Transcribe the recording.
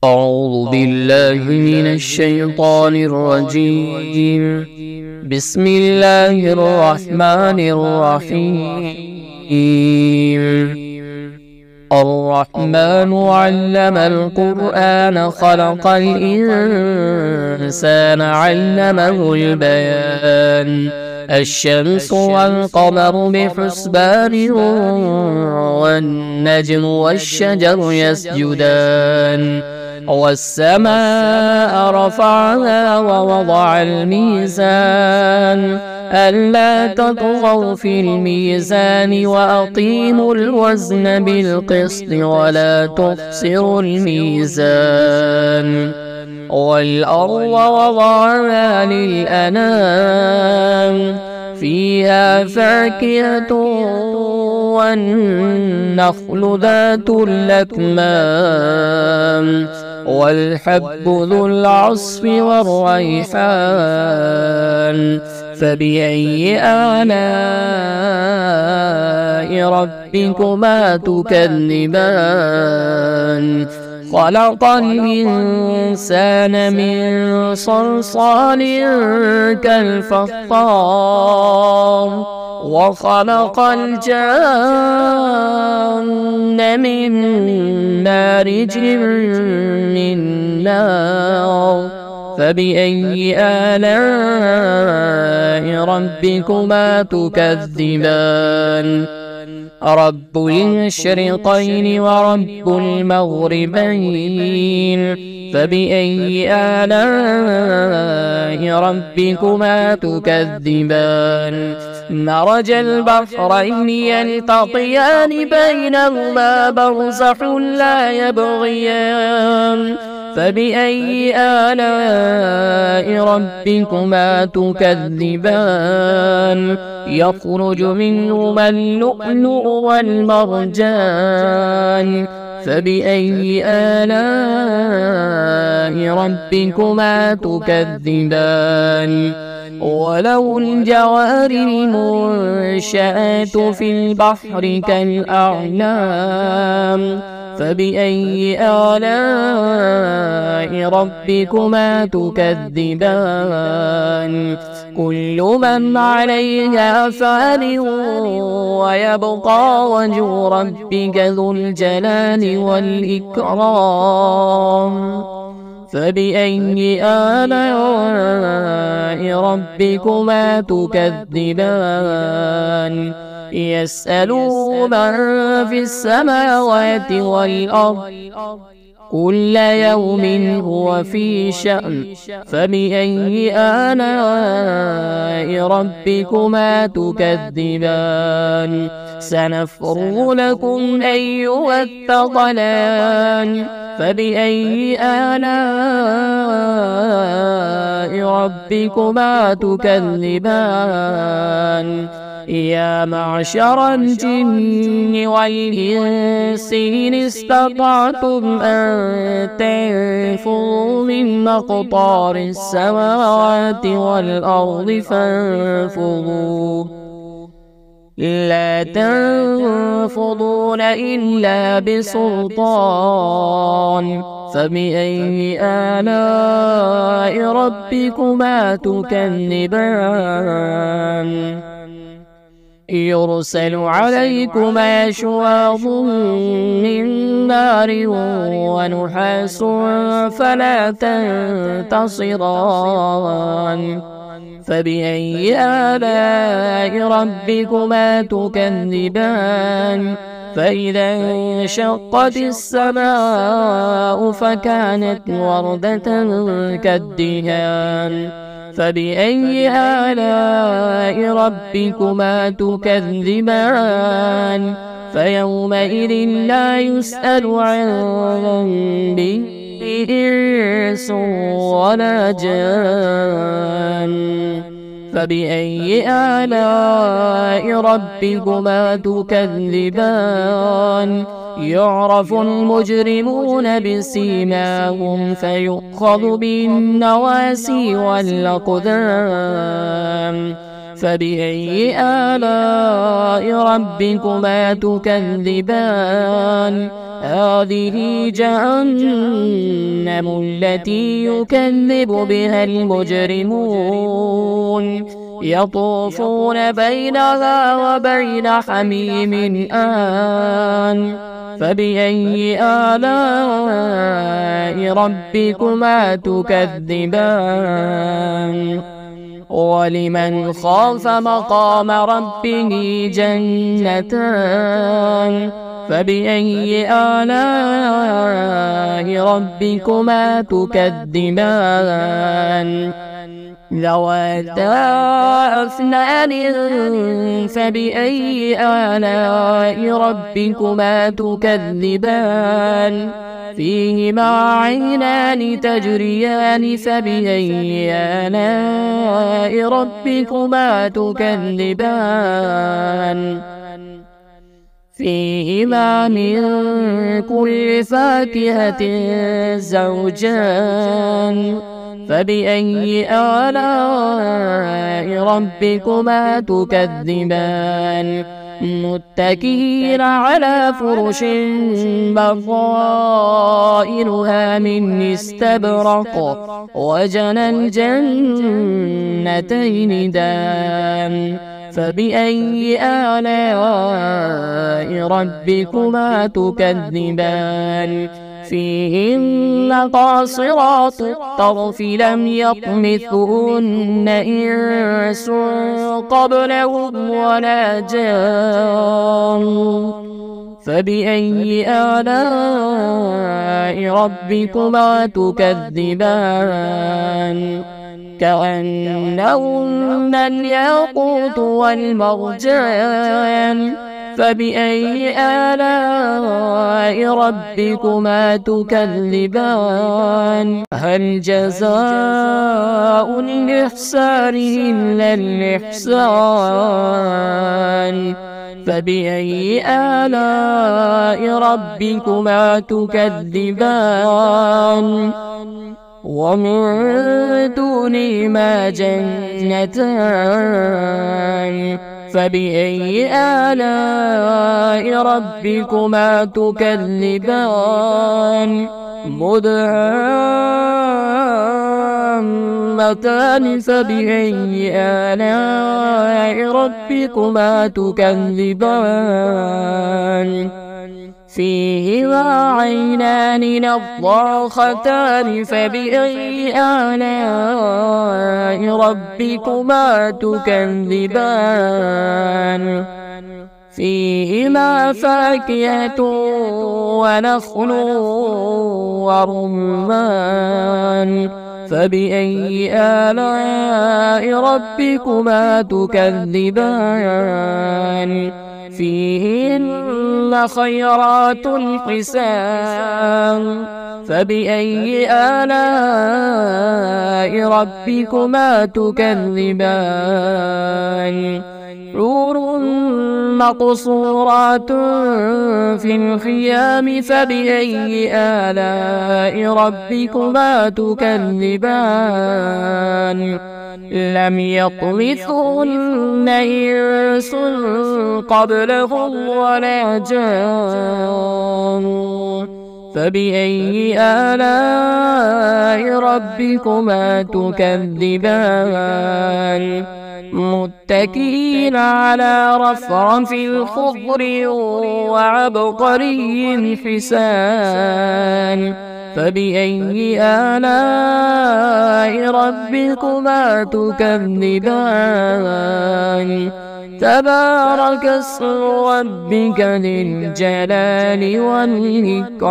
أعوذ بالله من الشيطان الرجيم. بسم الله الرحمن الرحيم. الرحمن علم القرآن خلق الإنسان علمه البيان. الشمس والقمر بحسبان والنجم والشجر يسجدان والسماء رفعها ووضع الميزان ألا تطغوا في الميزان وأقيموا الوزن بالقسط ولا تخسروا الميزان والأرض وضعها للأنام فيها فاكهة والنخل ذات الأكمام والحب ذو العصف والريحان فبأي آلاء ربكما تكذبان خلق الإنسان من صلصال كالفخار وخلق الجان من مارج من نار فبأي آلاء ربكما تكذبان رب المشرقين ورب المغربين فبأي آلاء ربكما تكذبان مرج البحرين يلتقيان بينهما برزخ لا يبغيان فبأي آلاء ربكما تكذبان يخرج منهما اللؤلؤ والمرجان فبأي آلاء ربكما تكذبان وله الجوار المنشآت في البحر كالأعلام فبأي آلاء ربكما تكذبان كل من عليها فان ويبقى وجه ربك ذو الجلال والإكرام فبأي آلاء ربكما تكذبان يسأله من في السماوات والأرض كل يوم هو في شأن فبأي آلاء ربكما تكذبان سنفرغ لكم أيها الثقلان فبأي آلاء ربكما تكذبان يا معشر الجن والإنس إن استطعتم أن تنفذوا من أقطار السماوات والأرض فانفذوا لا تنفذون إلا بسلطان فبأي آلاء ربكما تكذبان يرسل عليكما شواظ من نار ونحاس فلا تنتصران فبأي آلاء ربكما تكذبان فإذا انشقت السماء فكانت وردة كالدهان فبأي آلاء ربكما تكذبان فيومئذ لا يسأل عن ذنبه إنس ولا جان فبأي آلاء ربكما تكذبان يعرف المجرمون بسيماهم فيؤخذ بالنواسي والأقدام فبأي آلاء ربكما تكذبان هذه جهنم جهنم التي يكذب بها المجرمون يطوفون بينها وبين حميم آن فبأي آلاء ربكما تكذبان ولمن خاف مقام ربه جنتان فبأي آلاء ربكما تكذبان ذواتا أفنان فبأي آلاء ربكما تكذبان فيهما عينان تجريان فبأي آلاء ربكما تكذبان فيهما من كل فاكهة زوجان فبأي آلاء ربكما تكذبان متكئين على فرش بطائنها من استبرق وجنى الجنتين دان فبأي آلاء ربكما تكذبان فيهن قاصرات الطرف لم يطمثهن إنس قبلهم ولا جان فبأي آلاء ربكما تكذبان كأنهن الياقوت والمرجان فبأي آلاء ربكما تكذبان هل جزاء الإحسان إلا الإحسان فبأي آلاء ربكما تكذبان ومن دونهما جنتان فبأي آلاء ربكما تكذبان مدهامتان فبأي آلاء ربكما تكذبان فيهما عينان نضاختان فبأي آلاء ربكما تكذبان فيهما فاكهة ونخل ورمان فبأي آلاء ربكما تكذبان فيهن خيرات حسان فبأي آلاء ربكما تكذبان حور مقصورات في الخيام فبأي آلاء ربكما تكذبان لم يطمثهن إنس قبلهم ولا جان فبأي آلاء ربكما تكذبان متكئين على رفرف خضر وعبقري حسان فبأي آلاء ربكما تكذبان تبارك اسم ربك ذي الجلال والإكرام.